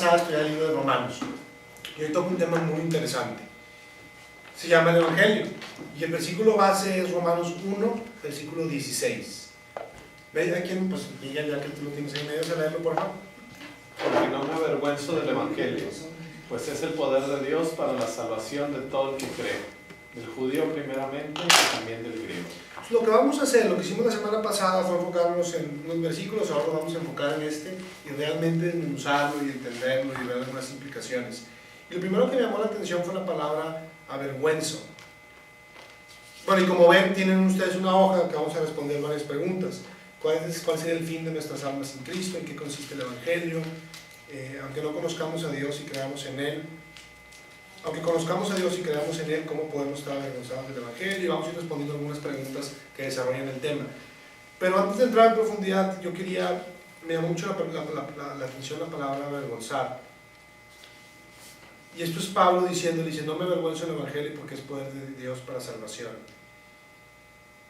pasada estudié el libro de Romanos y hoy toco un tema muy interesante. Se llama el Evangelio y el versículo base es Romanos 1, versículo 16. ¿Veis a quién? Pues Miguel, ya que tú lo tienes ahí medio, leerlo por favor. Porque no me avergüenzo del Evangelio, pues es el poder de Dios para la salvación de todo el que cree, del judío primeramente y también del griego. Lo que vamos a hacer, lo que hicimos la semana pasada fue enfocarnos en unos versículos, ahora lo vamos a enfocar en este y realmente desmenuzarlo y entenderlo y ver algunas implicaciones. Y lo primero que me llamó la atención fue la palabra avergüenzo. Bueno, y como ven, tienen ustedes una hoja que vamos a responder varias preguntas. ¿Cuál sería el fin de nuestras almas en Cristo? ¿En qué consiste el Evangelio? Aunque no conozcamos a Dios y creamos en Él, aunque conozcamos a Dios y creamos en Él, ¿cómo podemos estar avergonzados del Evangelio? Y vamos a ir respondiendo algunas preguntas que desarrollan el tema. Pero antes de entrar en profundidad, me llamó mucho la atención la palabra avergonzar. Y esto es Pablo dice, no me avergüenzo del Evangelio porque es poder de Dios para salvación.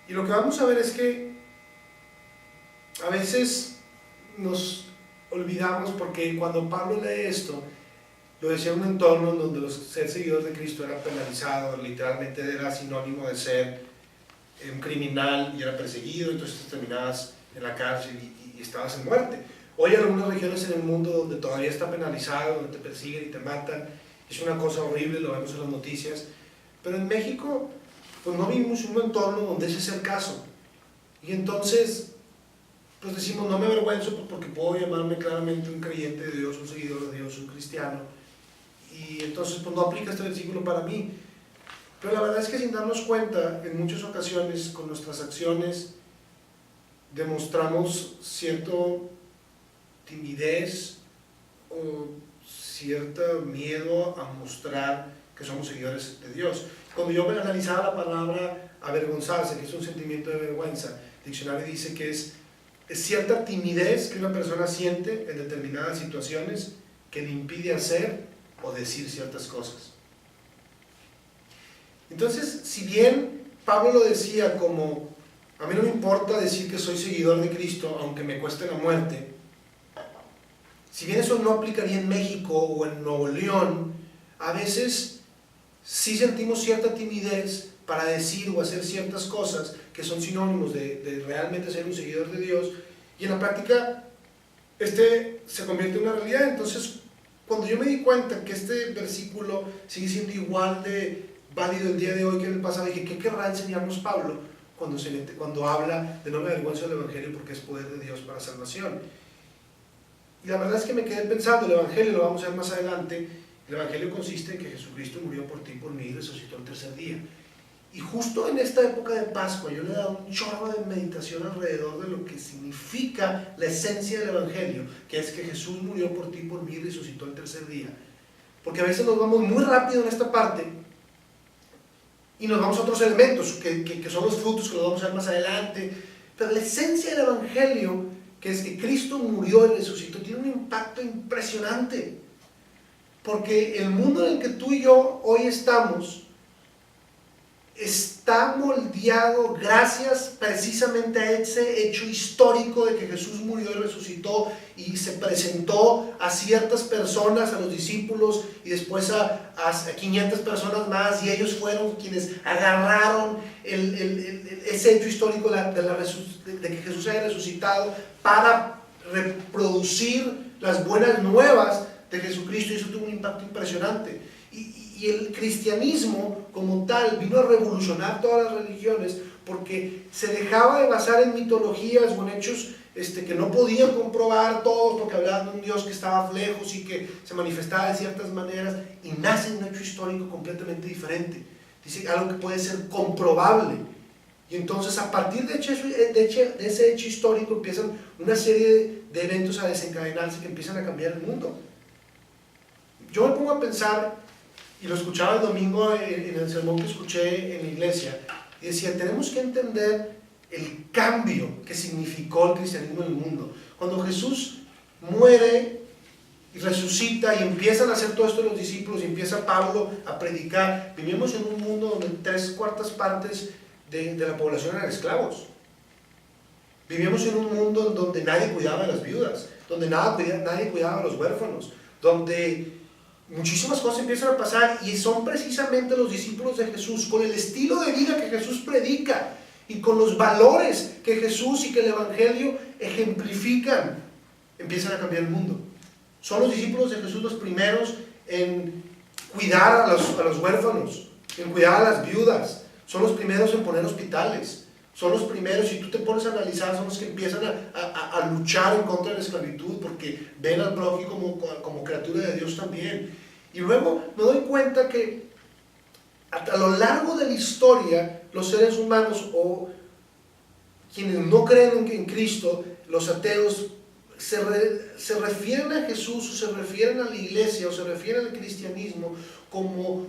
Y lo que vamos a ver es que a veces nos olvidamos porque cuando Pablo lee esto, lo decía en un entorno en donde ser seguidor de Cristo era penalizado, literalmente era sinónimo de ser un criminal y era perseguido, entonces terminabas en la cárcel y estabas en muerte. Hoy hay algunas regiones en el mundo donde todavía está penalizado, donde te persiguen y te matan, es una cosa horrible, lo vemos en las noticias, pero en México pues no vivimos un entorno donde ese es el caso, y entonces pues decimos no me avergüenzo porque puedo llamarme claramente un creyente de Dios, un seguidor de Dios, un cristiano, y entonces pues no aplica este versículo para mí. Pero la verdad es que sin darnos cuenta, en muchas ocasiones con nuestras acciones demostramos cierto timidez o cierto miedo a mostrar que somos seguidores de Dios. Cuando yo me analizaba la palabra avergonzarse, que es un sentimiento de vergüenza, el diccionario dice que es cierta timidez que una persona siente en determinadas situaciones que le impide hacer o decir ciertas cosas. Entonces, si bien Pablo lo decía como, a mí no me importa decir que soy seguidor de Cristo, aunque me cueste la muerte, si bien eso no aplicaría en México o en Nuevo León, a veces sí sentimos cierta timidez para decir o hacer ciertas cosas que son sinónimos de realmente ser un seguidor de Dios, y en la práctica se convierte en una realidad. Entonces, cuando yo me di cuenta que este versículo sigue siendo igual de válido el día de hoy que en el pasado, dije, ¿qué querrá enseñarnos Pablo cuando habla de no me avergüenzo del Evangelio porque es poder de Dios para salvación? Y la verdad es que me quedé pensando, el Evangelio, lo vamos a ver más adelante, el Evangelio consiste en que Jesucristo murió por ti y por mí y resucitó el tercer día. Y justo en esta época de Pascua yo le he dado un chorro de meditación alrededor de lo que significa la esencia del Evangelio, que es que Jesús murió por ti y por mí y resucitó el tercer día. Porque a veces nos vamos muy rápido en esta parte y nos vamos a otros elementos que son los frutos que los vamos a ver más adelante, pero la esencia del Evangelio, que es que Cristo murió y resucitó, tiene un impacto impresionante, porque el mundo en el que tú y yo hoy estamos está moldeado gracias precisamente a ese hecho histórico de que Jesús murió y resucitó y se presentó a ciertas personas, a los discípulos y después a 500 personas más, y ellos fueron quienes agarraron ese hecho histórico de que Jesús haya resucitado para reproducir las buenas nuevas de Jesucristo, y eso tuvo un impacto impresionante. Y el cristianismo como tal vino a revolucionar todas las religiones porque se dejaba de basar en mitologías o en hechos que no podían comprobar todos, porque hablaban de un Dios que estaba lejos y que se manifestaba de ciertas maneras, y nace un hecho histórico completamente diferente. Dice algo que puede ser comprobable. Y entonces a partir de ese hecho histórico empiezan una serie de eventos a desencadenarse que empiezan a cambiar el mundo. Yo me pongo a pensar, y lo escuchaba el domingo en el sermón que escuché en la iglesia, y decía, tenemos que entender el cambio que significó el cristianismo en el mundo. Cuando Jesús muere y resucita y empiezan a hacer todo esto los discípulos y empieza Pablo a predicar, vivimos en un mundo donde 3/4 partes de la población eran esclavos. Vivíamos en un mundo en donde nadie cuidaba de las viudas, donde nadie cuidaba de los huérfanos, donde muchísimas cosas empiezan a pasar y son precisamente los discípulos de Jesús, con el estilo de vida que Jesús predica y con los valores que Jesús y que el Evangelio ejemplifican, empiezan a cambiar el mundo. Son los discípulos de Jesús los primeros en cuidar a los huérfanos, en cuidar a las viudas, son los primeros en poner hospitales, son los primeros, si tú te pones a analizar, son los que empiezan a luchar en contra de la esclavitud, porque ven al prójimo como criatura de Dios también. Y luego me doy cuenta que a lo largo de la historia, los seres humanos o quienes no creen en Cristo, los ateos, se refieren a Jesús o se refieren a la iglesia o se refieren al cristianismo como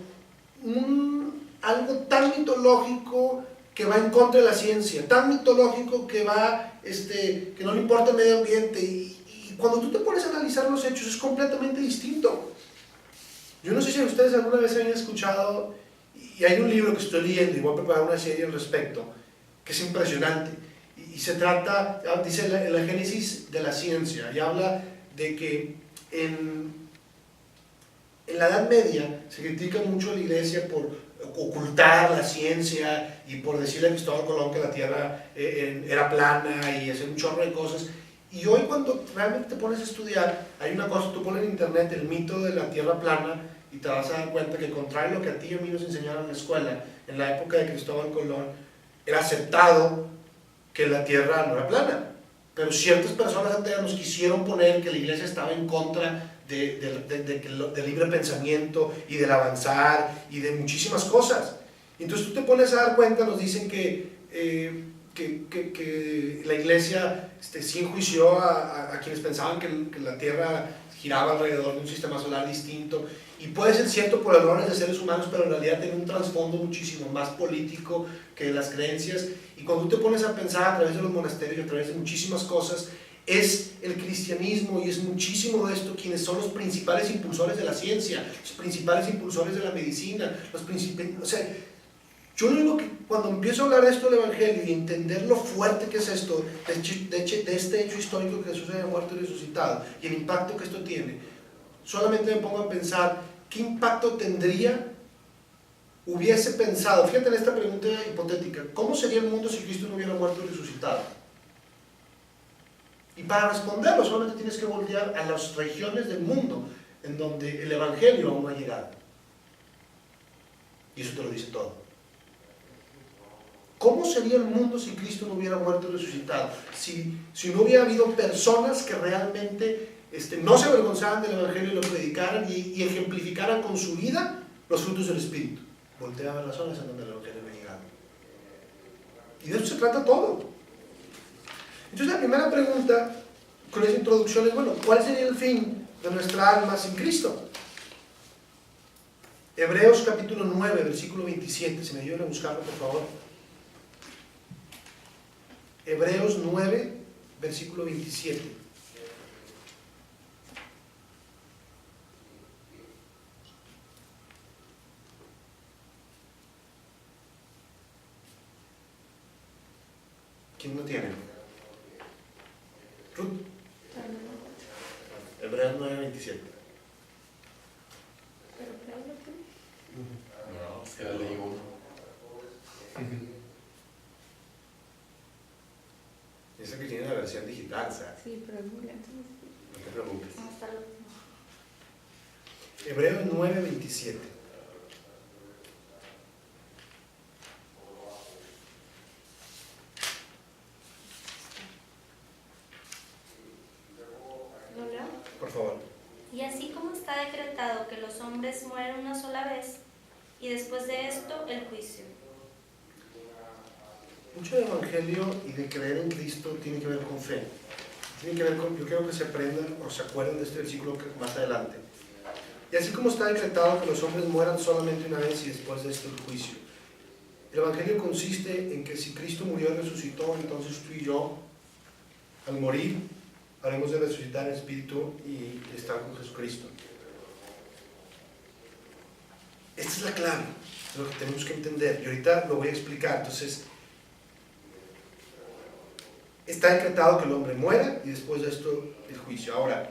algo tan mitológico que va en contra de la ciencia, tan mitológico que que no le importa el medio ambiente, y cuando tú te pones a analizar los hechos es completamente distinto. Yo no sé si ustedes alguna vez han escuchado, y hay un libro que estoy leyendo y voy a preparar una serie al respecto, que es impresionante, y se trata, dice la génesis de la ciencia, y habla de que en la Edad Media se critica mucho a la iglesia por ocultar la ciencia y por decirle a Cristóbal Colón que la Tierra era plana y hacer un chorro de cosas. Y hoy cuando realmente te pones a estudiar, hay una cosa, tú pones en internet el mito de la Tierra plana y te vas a dar cuenta que contrario a lo que a ti y a mí nos enseñaron en la escuela, en la época de Cristóbal Colón, era aceptado que la Tierra no era plana. Pero ciertas personas ateas nos quisieron poner que la iglesia estaba en contra del libre pensamiento y del avanzar y de muchísimas cosas. Entonces tú te pones a dar cuenta, nos dicen que la iglesia sí enjuició a quienes pensaban que la Tierra giraba alrededor de un sistema solar distinto, y puede ser cierto por errores de seres humanos, pero en realidad tiene un trasfondo muchísimo más político que las creencias. Y cuando tú te pones a pensar a través de los monasterios y a través de muchísimas cosas, es el cristianismo y es muchísimo de esto quienes son los principales impulsores de la ciencia, los principales impulsores de la medicina, o sea, yo lo único que cuando empiezo a hablar de esto del Evangelio y entender lo fuerte que es esto, de este hecho histórico que Jesús haya muerto y resucitado y el impacto que esto tiene, solamente me pongo a pensar qué impacto hubiese pensado, fíjate en esta pregunta hipotética, ¿cómo sería el mundo si Cristo no hubiera muerto y resucitado? Y para responderlo solamente tienes que voltear a las regiones del mundo en donde el Evangelio aún no ha llegado. Y eso te lo dice todo. ¿Cómo sería el mundo si Cristo no hubiera muerto y resucitado? Si no hubiera habido personas que realmente no se avergonzaran del Evangelio y lo predicaran y ejemplificaran con su vida los frutos del Espíritu. Voltea a ver las zonas en donde el Evangelio no ha llegado. Y de eso se trata todo. Entonces la primera pregunta con esa introducción es, bueno, ¿cuál sería el fin de nuestra alma sin Cristo? Hebreos capítulo 9, versículo 27, si me ayudan a buscarlo por favor. Hebreos 9, versículo 27. ¿Quién no tiene? Ruth. Hebreos 9, 27. No, es que la leí uno. Esa que tiene la versión digital, ¿sabes? Sí, pero es muy lento. No te preocupes. Hasta luego. Hebreos 9, 27. ¿Lo leo? Por favor. Y así como está decretado que los hombres mueren una sola vez, y después de esto el juicio. Mucho del Evangelio y de creer en Cristo tiene que ver con fe. Tiene que ver con, yo quiero que se aprendan o se acuerden de este versículo más adelante. Y así como está decretado que los hombres mueran solamente una vez y después de esto el juicio. El Evangelio consiste en que si Cristo murió y resucitó, entonces tú y yo, al morir, haremos de resucitar en espíritu y estar con Jesucristo. Esta es la clave, es lo que tenemos que entender. Y ahorita lo voy a explicar. Entonces, está decretado que el hombre muera y después de esto el juicio. Ahora,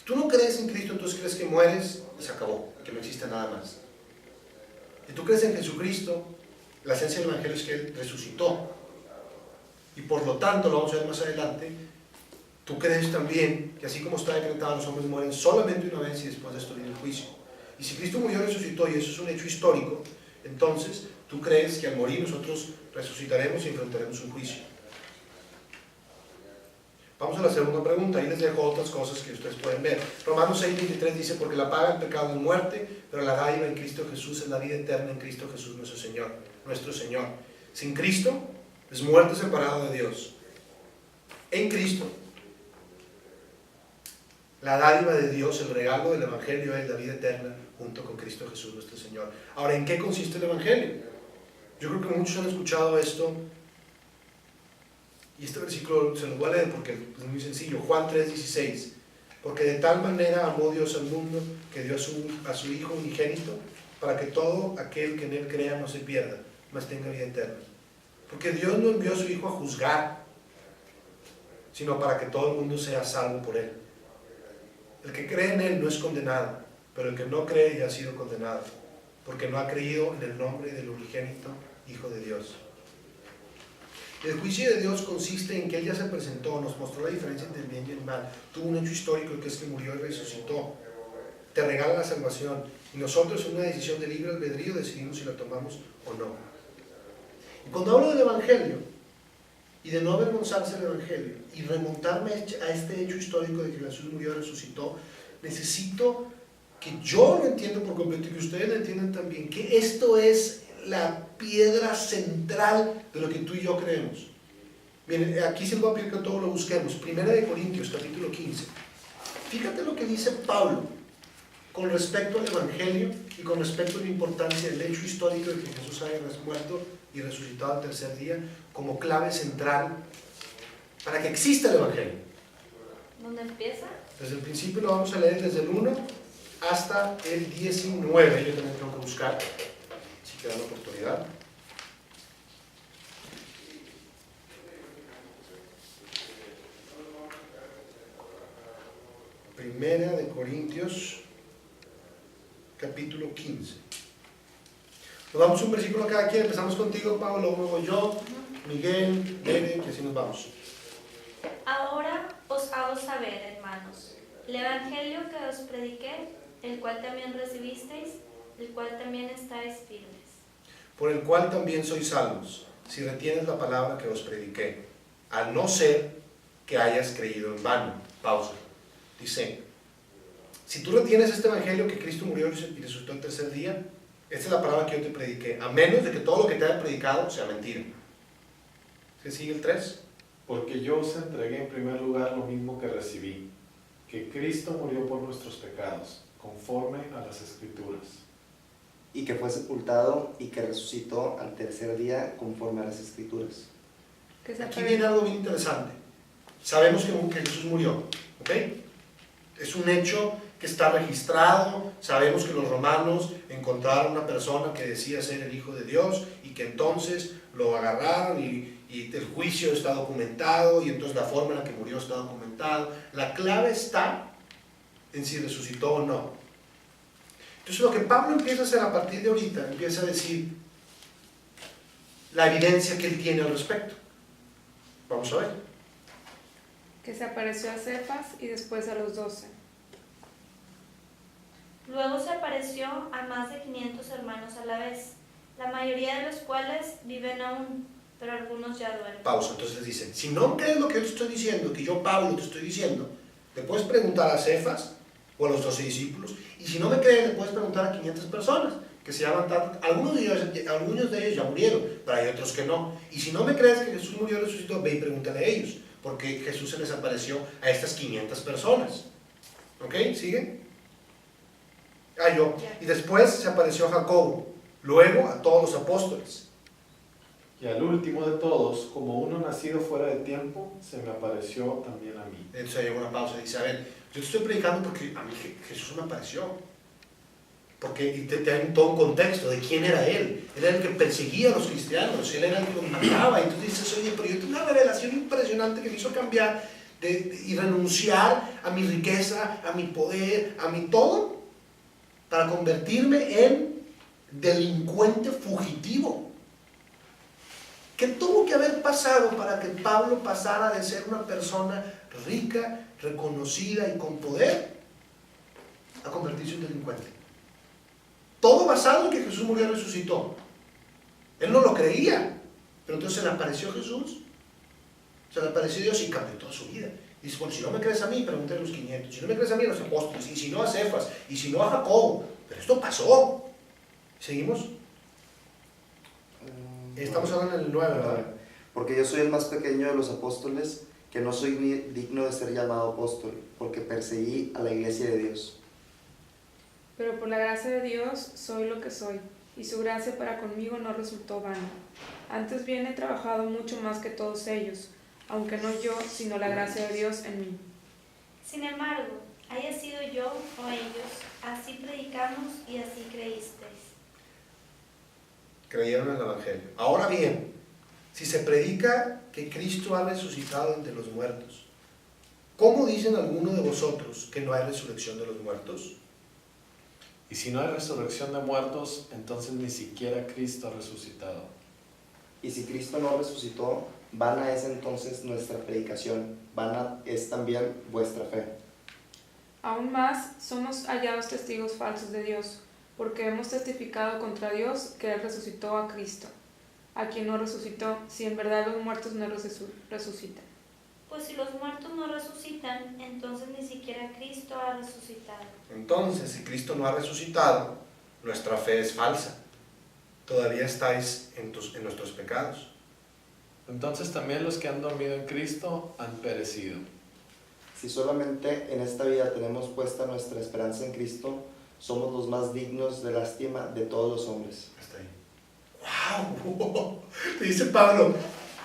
tú no crees en Cristo, entonces crees que mueres y se acabó, que no existe nada más. Si tú crees en Jesucristo, la esencia del Evangelio es que Él resucitó. Y por lo tanto, lo vamos a ver más adelante, tú crees también que así como está decretado, los hombres mueren solamente una vez y después de esto viene el juicio. Y si Cristo murió y resucitó, y eso es un hecho histórico, entonces tú crees que al morir nosotros resucitaremos y enfrentaremos un juicio. Vamos a la segunda pregunta, ahí les dejo otras cosas que ustedes pueden ver. Romanos 6:23 dice, porque la paga del pecado es muerte, pero la dádiva en Cristo Jesús es la vida eterna en Cristo Jesús nuestro Señor. Sin Cristo es muerte separada de Dios. En Cristo, la dádiva de Dios, el regalo del Evangelio es la vida eterna junto con Cristo Jesús nuestro Señor. Ahora, ¿en qué consiste el Evangelio? Yo creo que muchos han escuchado esto. Y este versículo se los voy a leer porque es muy sencillo. Juan 3:16. Porque de tal manera amó Dios al mundo que dio a su Hijo unigénito para que todo aquel que en Él crea no se pierda, mas tenga vida eterna. Porque Dios no envió a su Hijo a juzgar, sino para que todo el mundo sea salvo por Él. El que cree en Él no es condenado, pero el que no cree ya ha sido condenado, porque no ha creído en el nombre del unigénito Hijo de Dios. El juicio de Dios consiste en que Él ya se presentó, nos mostró la diferencia entre el bien y el mal, tuvo un hecho histórico que es que murió y resucitó, te regala la salvación, y nosotros en una decisión de libre albedrío decidimos si la tomamos o no. Y cuando hablo del Evangelio, y de no avergonzarse del Evangelio, y remontarme a este hecho histórico de que Jesús murió y resucitó, necesito que yo lo entienda por completo y que ustedes lo entiendan también, que esto es la piedra central de lo que tú y yo creemos. Miren, aquí se va a pedir que todo lo busquemos. Primera de Corintios, capítulo 15. Fíjate lo que dice Pablo con respecto al Evangelio y con respecto a la importancia del hecho histórico de que Jesús haya muerto y resucitado al tercer día como clave central para que exista el Evangelio. ¿Dónde empieza? Desde el principio lo vamos a leer desde el 1 hasta el 19. Yo también tengo que buscar, si queda la oportunidad. Primera de Corintios, capítulo 15. Nos vamos un versículo a cada quien. Empezamos contigo, Pablo, luego yo, Miguel, Bere, y así nos vamos. Ahora os hago saber, hermanos, el evangelio que os prediqué, el cual también recibisteis, el cual también estáis firmes. Por el cual también sois salvos, si retienes la palabra que os prediqué, a no ser que hayas creído en vano. Pausa. Dice, si tú retienes este evangelio que Cristo murió y resucitó el tercer día, esta es la palabra que yo te prediqué, a menos de que todo lo que te haya predicado sea mentira. ¿Se sigue el 3? Porque yo os entregué en primer lugar lo mismo que recibí, que Cristo murió por nuestros pecados, conforme a las Escrituras. Y que fue sepultado y que resucitó al tercer día, conforme a las Escrituras. Aquí viene algo bien interesante. Sabemos que Jesús murió, ¿ok? Es un hecho que está registrado. Sabemos que los romanos encontraron una persona que decía ser el Hijo de Dios y que entonces lo agarraron y el juicio está documentado y entonces la forma en la que murió está documentado. La clave está en si resucitó o no. Entonces lo que Pablo empieza a hacer a partir de ahorita, empieza a decir la evidencia que él tiene al respecto. Vamos a ver. Que se apareció a Cefas y después a los 12. Luego se apareció a más de 500 hermanos a la vez, la mayoría de los cuales viven aún, pero algunos ya duermen. Pausa, entonces les dicen, si no crees lo que yo te estoy diciendo, que yo Pablo te estoy diciendo, le puedes preguntar a Cefas o a los 12 discípulos, y si no me crees, le puedes preguntar a 500 personas, que se llaman tanto, algunos de ellos ya murieron, pero hay otros que no. Y si no me crees que Jesús murió y resucitó, ve y pregúntale a ellos, porque Jesús se les apareció a estas 500 personas. ¿Ok? ¿Siguen? Y después se apareció a Jacobo, luego a todos los apóstoles. Y al último de todos, como uno nacido fuera de tiempo, se me apareció también a mí. Entonces llegó una pausa y dice, a ver, yo te estoy predicando porque a mí Jesús me apareció. Porque te hay todo un contexto de quién era él. Él era el que perseguía a los cristianos, él era el que los mataba. Y tú dices, oye, pero yo tengo una revelación impresionante que me hizo cambiar y renunciar a mi riqueza, a mi poder, a mi todo, para convertirme en delincuente fugitivo. ¿Qué tuvo que haber pasado para que Pablo pasara de ser una persona rica, reconocida y con poder a convertirse en delincuente? Todo basado en que Jesús murió y resucitó. Él no lo creía, pero entonces se le apareció Jesús, se le apareció Dios y cambió toda su vida. Dice, bueno, si no me crees a mí, pregúntale a los 500, si no me crees a mí, a los apóstoles, y si no a Cefas, y si no a Jacobo. Pero esto pasó. ¿Seguimos? Estamos hablando en el 9, ¿verdad? Porque yo soy el más pequeño de los apóstoles, que no soy ni digno de ser llamado apóstol, porque perseguí a la iglesia de Dios. Pero por la gracia de Dios soy lo que soy, y su gracia para conmigo no resultó vana. Antes bien he trabajado mucho más que todos ellos, aunque no yo, sino la gracia de Dios en mí. Sin embargo, haya sido yo o ellos, así predicamos y así creísteis. Creyeron en el Evangelio. Ahora bien, si se predica que Cristo ha resucitado entre los muertos, ¿cómo dicen algunos de vosotros que no hay resurrección de los muertos? Y si no hay resurrección de muertos, entonces ni siquiera Cristo ha resucitado. Y si Cristo no resucitó, vana es entonces nuestra predicación, vana es también vuestra fe. Aún más, somos hallados testigos falsos de Dios, porque hemos testificado contra Dios que Él resucitó a Cristo, a quien no resucitó, si en verdad los muertos no resucitan. Pues si los muertos no resucitan, entonces ni siquiera Cristo ha resucitado. Entonces, si Cristo no ha resucitado, nuestra fe es falsa. Todavía estáis en nuestros pecados. Entonces también los que han dormido en Cristo han perecido. Si solamente en esta vida tenemos puesta nuestra esperanza en Cristo, somos los más dignos de lástima de todos los hombres. Hasta ahí. ¡Wow! Te dice Pablo,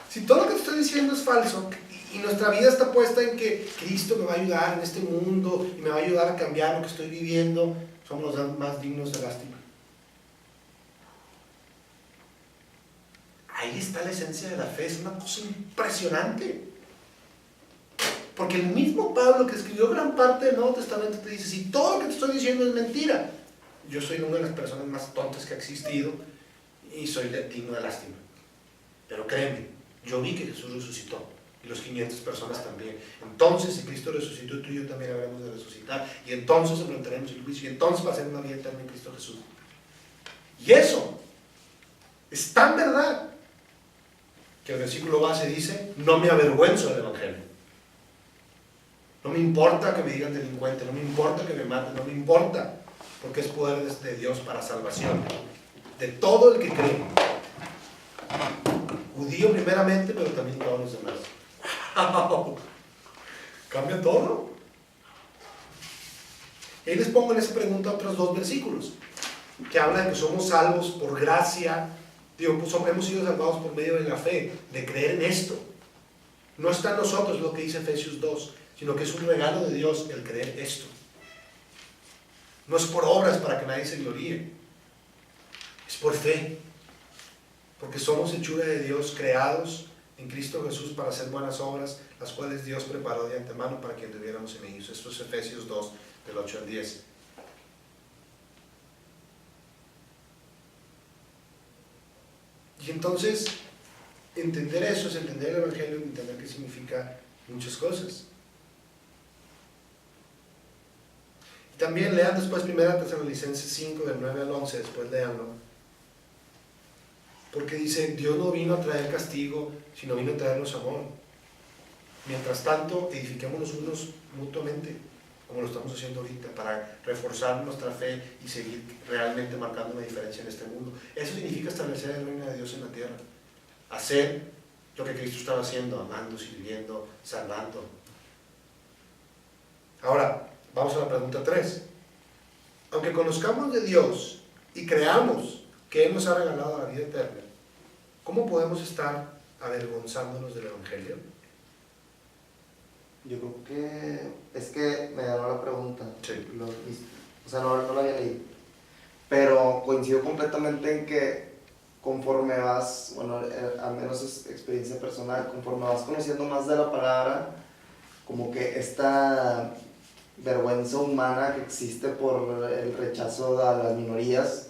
si todo lo que te estoy diciendo es falso y nuestra vida está puesta en que Cristo me va a ayudar en este mundo y me va a ayudar a cambiar lo que estoy viviendo, somos los más dignos de lástima. Ahí está la esencia de la fe, es una cosa impresionante. Porque el mismo Pablo que escribió gran parte del Nuevo Testamento te dice, si todo lo que te estoy diciendo es mentira, yo soy una de las personas más tontas que ha existido y soy digno de lástima. Pero créeme, yo vi que Jesús resucitó y los 500 personas también. Entonces, si Cristo resucitó, tú y yo también habremos de resucitar y entonces enfrentaremos el juicio y entonces va a ser una vida eterna en Cristo Jesús. Y eso es tan verdad que el versículo base dice, no me avergüenzo del Evangelio. No me importa que me digan delincuente, no me importa que me maten, no me importa, porque es poder de Dios para salvación de todo el que cree. Judío primeramente, pero también todos los demás. ¡Wow! ¿Cambia todo? Y ahí les pongo en esa pregunta otros dos versículos, que hablan de que somos salvos por gracia. Digo, pues hemos sido salvados por medio de la fe, de creer en esto. No está en nosotros lo que dice Efesios 2, sino que es un regalo de Dios el creer esto. No es por obras para que nadie se gloríe, es por fe, porque somos hechura de Dios, creados en Cristo Jesús para hacer buenas obras, las cuales Dios preparó de antemano para que anduviéramos en ellos. Esto es Efesios 2, del 8 al 10. Y entonces, entender eso es entender el Evangelio y entender qué significa muchas cosas. Y también lean después 1 Tesalonicenses 5, del 9 al 11, después leanlo. Porque dice, Dios no vino a traer castigo, sino vino a traernos amor. Mientras tanto, edifiquémonos unos mutuamente, como lo estamos haciendo ahorita, para reforzar nuestra fe y seguir realmente marcando una diferencia en este mundo. Eso significa establecer el reino de Dios en la tierra. Hacer lo que Cristo estaba haciendo, amando, sirviendo, salvando. Ahora, vamos a la pregunta 3. Aunque conozcamos de Dios y creamos que Él nos ha regalado la vida eterna, ¿cómo podemos estar avergonzándonos del Evangelio? Yo creo que es que me ganó la pregunta. Sí. O sea, no la había leído. Pero coincido completamente en que conforme vas, bueno, al menos es experiencia personal, conforme vas conociendo más de la palabra, como que esta vergüenza humana que existe por el rechazo a las minorías,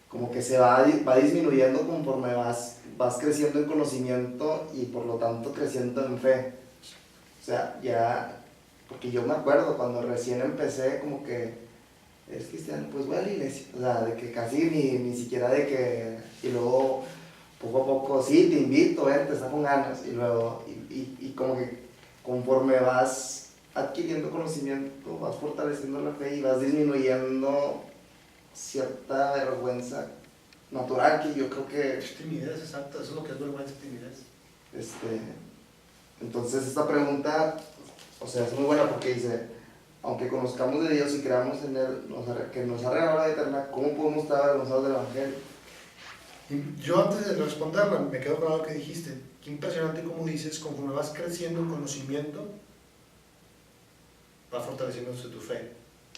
como que se va disminuyendo conforme vas creciendo en conocimiento y por lo tanto creciendo en fe. O sea, ya, porque yo me acuerdo cuando recién empecé, como que es cristiano, pues voy a la iglesia, o sea, de que casi ni siquiera de que, y luego poco a poco, sí, te invito, te está con ganas, y luego, y como que conforme vas adquiriendo conocimiento, vas fortaleciendo la fe y vas disminuyendo cierta vergüenza natural que yo creo que... Timidez, exacto, eso es lo que es vergüenza, timidez. Entonces esta pregunta, o sea, es muy buena porque dice, aunque conozcamos de Dios y creamos en Él, que nos ha regalado la vida eterna, ¿cómo podemos estar avergonzados del Evangelio? Y yo antes de responderla, me quedo con algo que dijiste. Qué impresionante como dices, conforme vas creciendo en conocimiento, va fortaleciéndose tu fe.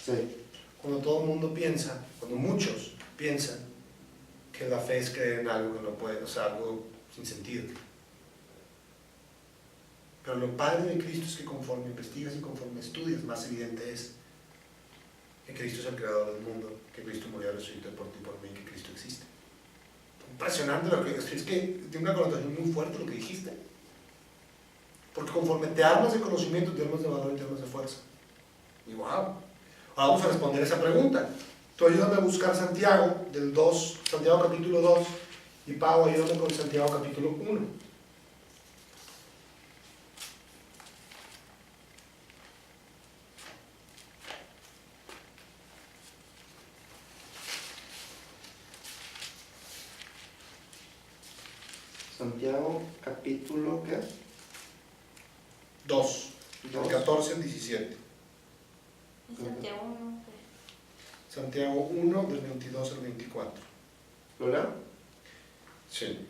Sí. Cuando todo el mundo piensa, cuando muchos piensan que la fe es creer en algo que no puede, o sea, algo sin sentido. Pero lo padre de Cristo es que conforme investigas y conforme estudias, más evidente es que Cristo es el creador del mundo, que Cristo murió y resucitó por ti y por mí, que Cristo existe. Impresionante lo que es que tiene una connotación muy fuerte lo que dijiste. Porque conforme te armas de conocimiento, te armas de valor y te armas de fuerza. Y wow. Ahora vamos a responder esa pregunta. Tú ayúdame a buscar Santiago del 2, Santiago capítulo 2, y Pau, ayúdame con Santiago capítulo 1. Santiago capítulo, ¿qué? 2, del 14 al 17. Santiago 1. Santiago 1, del 22 al 24. ¿Lo leo? Sí.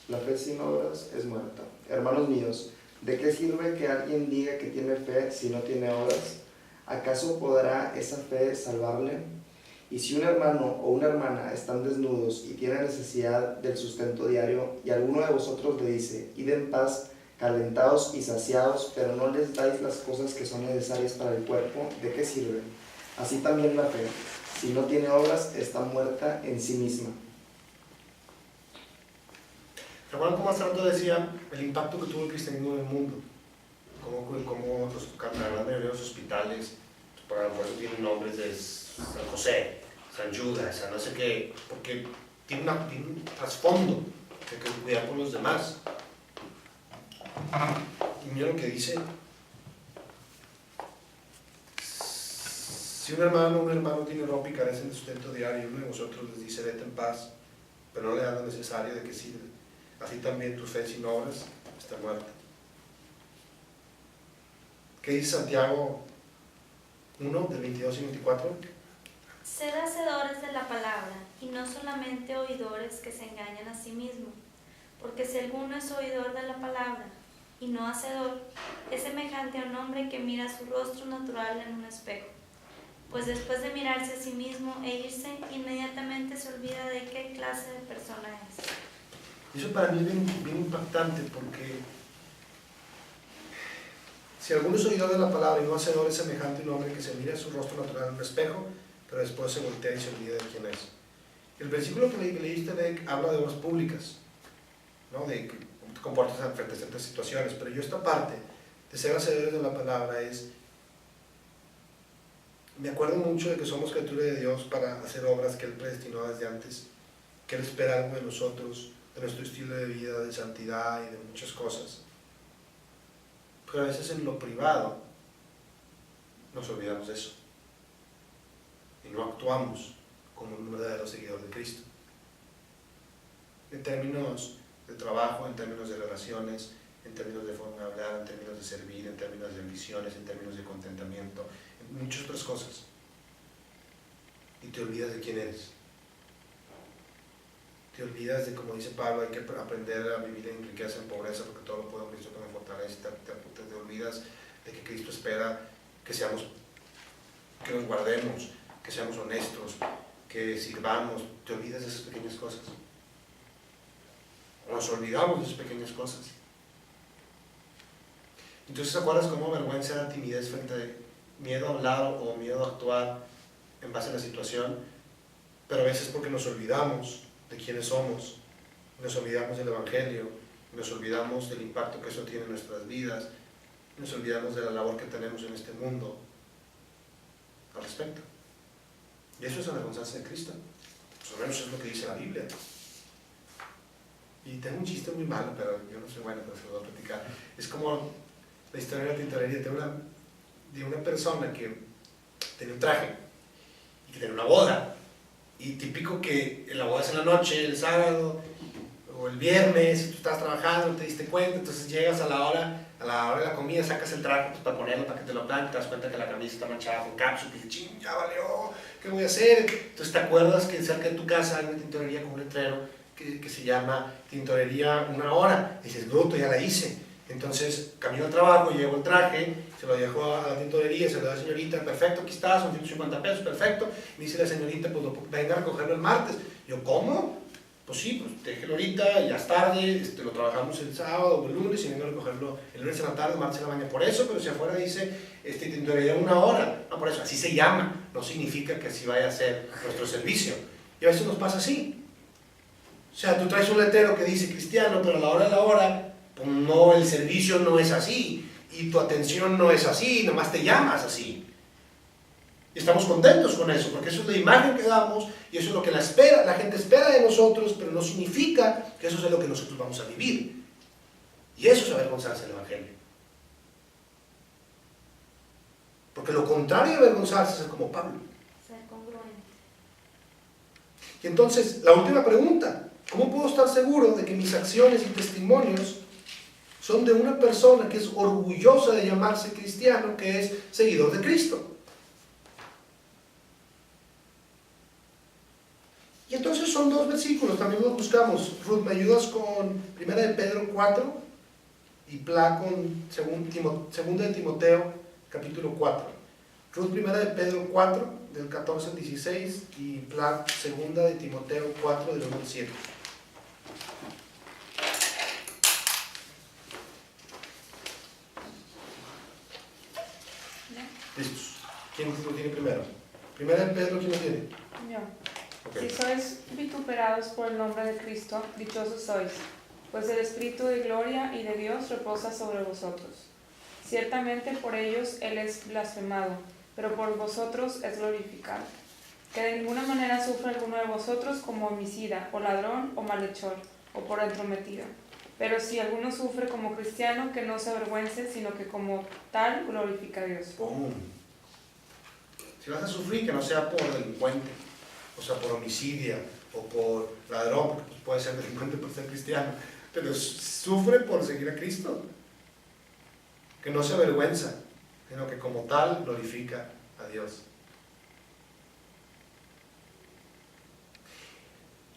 La fe sin obras es muerta. Hermanos míos, ¿de qué sirve que alguien diga que tiene fe si no tiene obras? ¿Acaso podrá esa fe salvarle? Y si un hermano o una hermana están desnudos y tienen necesidad del sustento diario, y alguno de vosotros le dice, id en paz, calentados y saciados, pero no les dais las cosas que son necesarias para el cuerpo, ¿de qué sirve? Así también la fe, si no tiene obras, está muerta en sí misma. ¿Recuerdan cómo hace rato decía el impacto que tuvo el cristianismo en el mundo? Cómo la gran mayoría de los hospitales, por eso tienen nombres de San José, San Judas, San no sé qué, porque tiene un trasfondo de que cuidar por los demás. Y mira lo que dice. Si un hermano o un hermano tiene ropa y carecen de sustento diario, uno de vosotros les dice, vete en paz, pero no le dan lo necesario, ¿de qué sirve? Así también tu fe sin obras está muerta. ¿Qué dice Santiago 1, del 22 y 24? Sed hacedores de la palabra, y no solamente oidores que se engañan a sí mismos, porque si alguno es oidor de la palabra y no hacedor, es semejante a un hombre que mira su rostro natural en un espejo, pues después de mirarse a sí mismo e irse, inmediatamente se olvida de qué clase de persona es. Eso para mí es bien impactante, porque si alguno es oidor de la palabra y no hacedor, es semejante a un hombre que se mira su rostro natural en un espejo, pero después se voltea y se olvida de quién es. El versículo que leíste habla de obras públicas, ¿no? De cómo te comportas frente a ciertas situaciones, pero yo esta parte de ser hacedores de la palabra me acuerdo mucho de que somos criatura de Dios para hacer obras que Él predestinó desde antes, que Él espera algo de nosotros, de nuestro estilo de vida, de santidad y de muchas cosas. Pero a veces en lo privado nos olvidamos de eso y no actuamos como un verdadero seguidor de Cristo. En términos de trabajo, en términos de relaciones, en términos de forma de hablar, en términos de servir, en términos de ambiciones, en términos de contentamiento, en muchas otras cosas. Y te olvidas de quién eres. Te olvidas de, como dice Pablo, hay que aprender a vivir en riqueza, en pobreza, porque todo lo puedo en Cristo que me fortalece. Te olvidas de que Cristo espera que nos guardemos, que seamos honestos, que sirvamos. Te olvidas de esas pequeñas cosas. Nos olvidamos de esas pequeñas cosas. Entonces, ¿te acuerdas cómo vergüenza era timidez frente a miedo a hablar o miedo a actuar en base a la situación? Pero a veces porque nos olvidamos de quiénes somos, nos olvidamos del Evangelio, nos olvidamos del impacto que eso tiene en nuestras vidas, nos olvidamos de la labor que tenemos en este mundo al respecto. Y eso es avergonzarse de Cristo. Pues al menos es lo que dice la Biblia. Y tengo un chiste muy malo, pero yo no soy bueno, pero se lo voy a platicar. Es como la historia de la tintorería de una persona que tenía un traje y que tenía una boda. Y típico que la boda es en la noche, el sábado o el viernes, y tú estás trabajando, no te diste cuenta, entonces llegas a la hora de la comida, sacas el traje pues, para ponerlo, para que te lo plantes, te das cuenta que la camisa está manchada con cápsula, y dices, ching, ya valió, ¿qué voy a hacer? Entonces te acuerdas que cerca de tu casa hay una tintorería con un letrero que se llama Tintorería Una Hora. Y dices, bruto, ya la hice. Entonces camino al trabajo, llevo el traje, se lo dejo a la tintorería, se lo doy a la señorita, perfecto, aquí está, son 150 pesos, perfecto. Me dice la señorita, pues venga a recogerlo el martes. Yo, ¿cómo? Pues sí, pues déjelo ahorita, ya es tarde, lo trabajamos el sábado o el lunes y vengo a recogerlo el lunes en la tarde, el martes en la mañana. Por eso, pero si afuera dice Tintorería Una Hora, no, por eso, así se llama, no significa que así vaya a ser nuestro servicio. Y a veces nos pasa así. O sea, tú traes un letrero que dice cristiano, pero a la hora de la hora, pues no, el servicio no es así, y tu atención no es así, nomás te llamas así. Y estamos contentos con eso, porque eso es la imagen que damos, y eso es lo que la gente espera de nosotros, pero no significa que eso es lo que nosotros vamos a vivir. Y eso es avergonzarse del Evangelio. Porque lo contrario de avergonzarse es ser como Pablo. Ser congruente. Y entonces, la última pregunta. ¿Cómo puedo estar seguro de que mis acciones y testimonios son de una persona que es orgullosa de llamarse cristiano, que es seguidor de Cristo? Y entonces son dos versículos, también los buscamos. Ruth, ¿me ayudas con 1 de Pedro 4? Y Pla con 2 de Timoteo, capítulo 4. Ruth, 1 de Pedro 4, del 14 al 16, y Pla, 2 de Timoteo 4, del 1 al 7. Listos. ¿Quién lo tiene primero? Primera de Pedro, ¿quién lo tiene? Yo. Okay. Si sois vituperados por el nombre de Cristo, dichosos sois, pues el Espíritu de gloria y de Dios reposa sobre vosotros. Ciertamente por ellos Él es blasfemado, pero por vosotros es glorificado. Que de ninguna manera sufra alguno de vosotros como homicida, o ladrón, o malhechor, o por entrometido. Pero si alguno sufre como cristiano, que no se avergüence, sino que como tal glorifica a Dios. ¡Pum! Si vas a sufrir, que no sea por delincuente, o sea, por homicidio, o por ladrón, porque pues, puede ser delincuente por ser cristiano, pero sufre por seguir a Cristo. Que no se avergüenza, sino que como tal glorifica a Dios.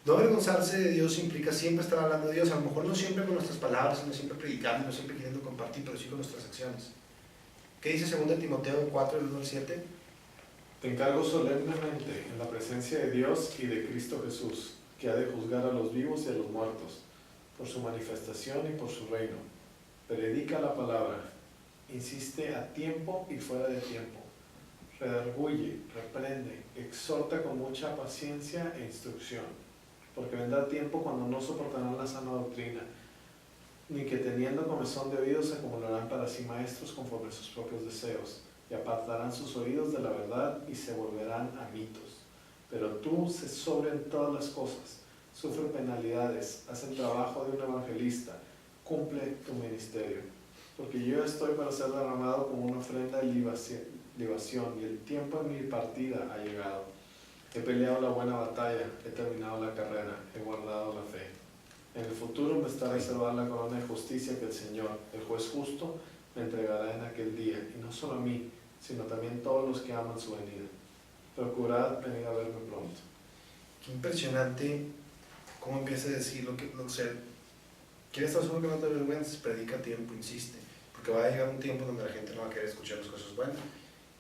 No avergonzarse de Dios implica siempre estar hablando de Dios, a lo mejor no siempre con nuestras palabras, no siempre predicando, no siempre queriendo compartir, pero sí con nuestras acciones. ¿Qué dice 2 Timoteo 4, del 1 al 7? Te encargo solemnemente en la presencia de Dios y de Cristo Jesús, que ha de juzgar a los vivos y a los muertos, por su manifestación y por su reino. Predica la palabra, insiste a tiempo y fuera de tiempo, redarguye, reprende, exhorta con mucha paciencia e instrucción, porque vendrá tiempo cuando no soportarán la sana doctrina, ni que teniendo comezón de oídos se acumularán para sí maestros conforme a sus propios deseos, y apartarán sus oídos de la verdad y se volverán a mitos. Pero tú sé sobre en todas las cosas, sufre penalidades, haz el trabajo de un evangelista, cumple tu ministerio. Porque yo estoy para ser derramado como una ofrenda de libación, y el tiempo de mi partida ha llegado. He peleado la buena batalla, he terminado la carrera, he guardado la fe. En el futuro me está reservada la corona de justicia que el Señor, el juez justo, me entregará en aquel día, y no solo a mí, sino también todos los que aman su venida. Procurad venir a verme pronto. Qué impresionante cómo empieza a decir lo que ¿quieres estar seguro que no te avergüences? Predica a tiempo, insiste, porque va a llegar un tiempo donde la gente no va a querer escuchar las cosas buenas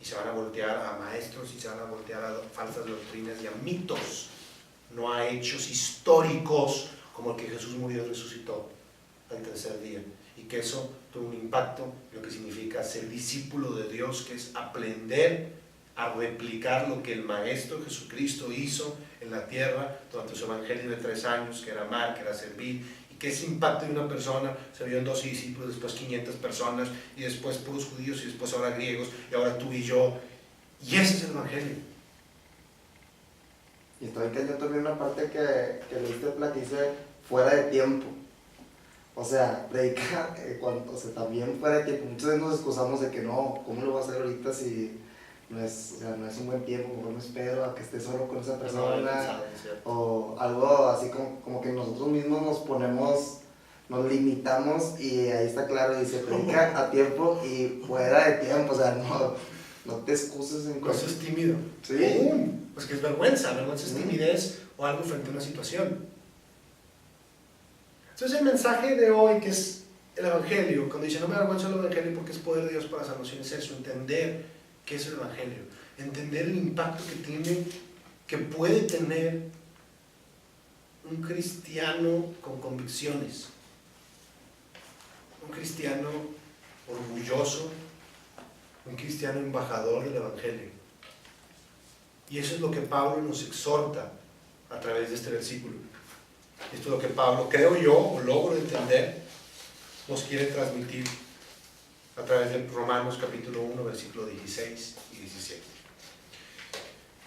y se van a voltear a maestros y se van a voltear a falsas doctrinas y a mitos, no a hechos históricos como el que Jesús murió y resucitó al tercer día. y que eso tuvo un impacto en lo que significa ser discípulo de Dios, que es aprender a replicar lo que el Maestro Jesucristo hizo en la tierra durante su evangelio de 3 años, que era amar, que era servir, y que ese impacto de una persona se vio en 12 discípulos, después 500 personas, y después puros judíos, y después ahora griegos, y ahora tú y yo, y ese es el evangelio. Y estoy cayendo también una parte que leíste, Pla, que dice fuera de tiempo. O sea, predicar, o sea, también fuera de tiempo. Muchas veces nos excusamos de que no, ¿cómo lo voy a hacer ahorita si no es, o sea, no es un buen tiempo? Mejor me espero a que esté solo con esa persona. O algo así como que nosotros mismos nos ponemos, nos limitamos, y ahí está claro, dice predica a tiempo y fuera de tiempo. O sea, no te excuses en Pues es tímido. Sí. Pues que es vergüenza. Vergüenza es timidez o algo frente a una situación. Entonces el mensaje de hoy, que es el Evangelio, cuando dice no me avergüenzo del Evangelio porque es poder de Dios para salvación, es eso, entender qué es el Evangelio, entender el impacto que tiene, que puede tener un cristiano con convicciones, un cristiano orgulloso, un cristiano embajador del Evangelio. Y eso es lo que Pablo nos exhorta a través de este versículo. Esto es lo que Pablo, creo yo, o logro entender, nos quiere transmitir a través de Romanos capítulo 1, versículo 16 y 17.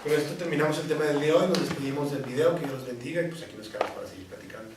Con esto terminamos el tema del día de hoy, nos despedimos del video, que Dios los bendiga, y pues aquí nos quedamos para seguir platicando.